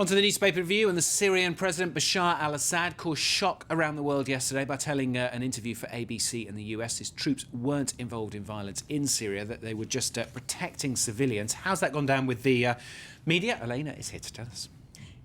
On to the newspaper review, and the Syrian President Bashar al-Assad caused shock around the world yesterday by telling an interview for ABC in the US his troops weren't involved in violence in Syria, that they were just protecting civilians. How's that gone down with the media? Elena is here to tell us.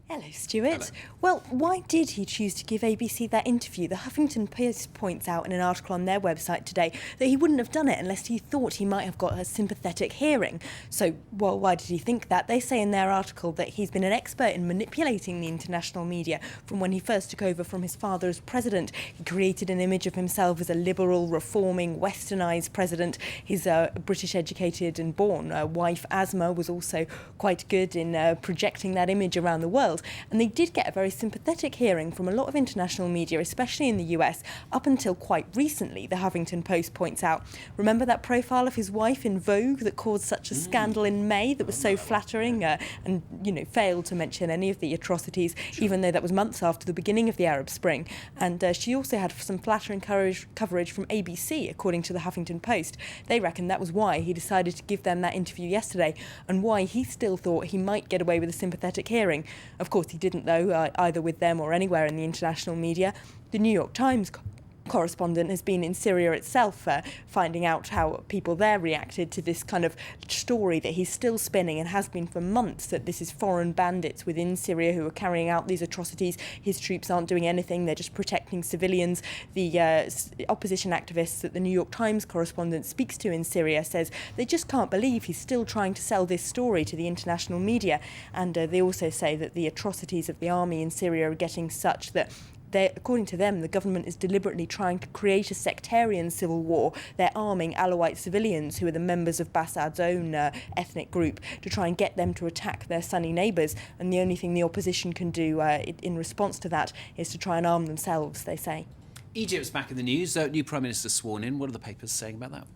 Hello, Stuart. Hello. Well, why did he choose to give ABC that interview? The Huffington Post points out in an article on their website today that he wouldn't have done it unless he thought he might have got a sympathetic hearing. So, well, why did he think that? They say in their article that he's been an expert in manipulating the international media from when he first took over from his father as president. He created an image of himself as a liberal, reforming, westernised president. His British-educated and born wife, Asma, was also quite good in projecting that image around the world. And they did get a very sympathetic hearing from a lot of international media, especially in the US, up until quite recently, the Huffington Post points out. Remember that profile of his wife in Vogue that caused such a scandal in May that was so flattering and, failed to mention any of the atrocities, even though that was months after the beginning of the Arab Spring. And she also had some flattering coverage from ABC, according to the Huffington Post. They reckon that was why he decided to give them that interview yesterday and why he still thought he might get away with a sympathetic hearing. Of course, he didn't, though, either with them or anywhere in the international media. The New York Times correspondent has been in Syria itself, finding out how people there reacted to this kind of story that he's still spinning and has been for months, that this is foreign bandits within Syria who are carrying out these atrocities. His troops aren't doing anything, they're just protecting civilians. The opposition activists that the New York Times correspondent speaks to in Syria says they just can't believe he's still trying to sell this story to the international media. And they also say that the atrocities of the army in Syria are getting such that according to them, the government is deliberately trying to create a sectarian civil war. They're arming Alawite civilians who are the members of Bassad's own ethnic group to try and get them to attack their Sunni neighbours. And the only thing the opposition can do in response to that is to try and arm themselves, they say. Egypt's back in the news. New Prime Minister sworn in. What are the papers saying about that?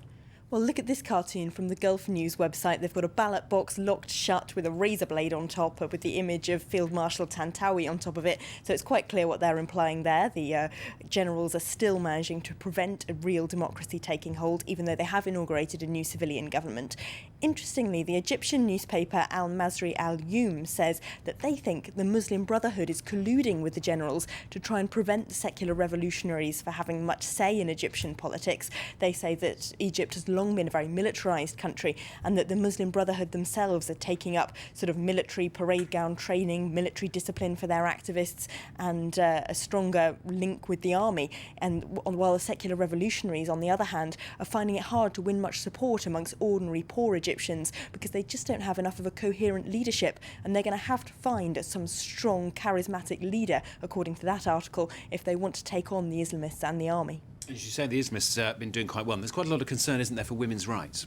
Well, look at this cartoon from the Gulf News website. They've got a ballot box locked shut with a razor blade on top with the image of Field Marshal Tantawi on top of it. So it's quite clear what they're implying there. The generals are still managing to prevent a real democracy taking hold, even though they have inaugurated a new civilian government. Interestingly, the Egyptian newspaper Al-Masri Al-Yum says that they think the Muslim Brotherhood is colluding with the generals to try and prevent the secular revolutionaries from having much say in Egyptian politics. They say that Egypt has long been a very militarised country and that the Muslim Brotherhood themselves are taking up sort of military parade gown training, military discipline for their activists and a stronger link with the army. And while the secular revolutionaries, on the other hand, are finding it hard to win much support amongst ordinary poor Egyptians because they just don't have enough of a coherent leadership, and they're going to have to find some strong, charismatic leader, according to that article, if they want to take on the Islamists and the army. As you say, the Islamists have been doing quite well. There's quite a lot of concern, isn't there, for women's rights?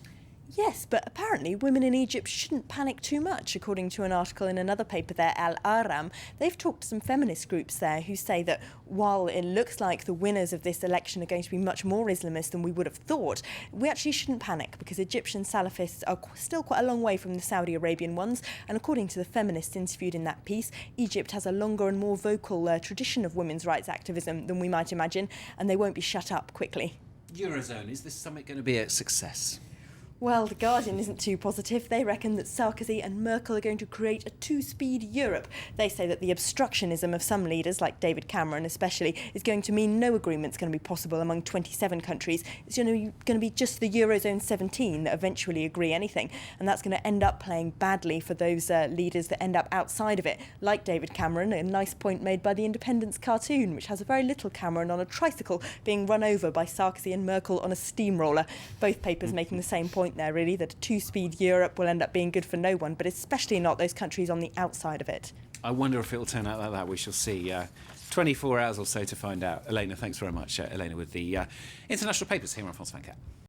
Yes, but apparently women in Egypt shouldn't panic too much, according to an article in another paper there, Al Aram. They've talked to some feminist groups there who say that while it looks like the winners of this election are going to be much more Islamist than we would have thought, we actually shouldn't panic because Egyptian Salafists are still quite a long way from the Saudi Arabian ones. And according to the feminists interviewed in that piece, Egypt has a longer and more vocal tradition of women's rights activism than we might imagine, and they won't be shut up quickly. Eurozone, is this summit going to be a success? Well, The Guardian isn't too positive. They reckon that Sarkozy and Merkel are going to create a two-speed Europe. They say that the obstructionism of some leaders, like David Cameron especially, is going to mean no agreement's going to be possible among 27 countries. It's going to be just the Eurozone 17 that eventually agree anything. And that's going to end up playing badly for those leaders that end up outside of it, like David Cameron, a nice point made by the Independence cartoon, which has a very little Cameron on a tricycle being run over by Sarkozy and Merkel on a steamroller. Both papers making the same point there, really, that a two-speed Europe will end up being good for no one, but especially not those countries on the outside of it. I wonder if it'll turn out like that. We shall see. 24 hours or so to find out. Elena, thanks very much. Elena with the international papers here on France 24.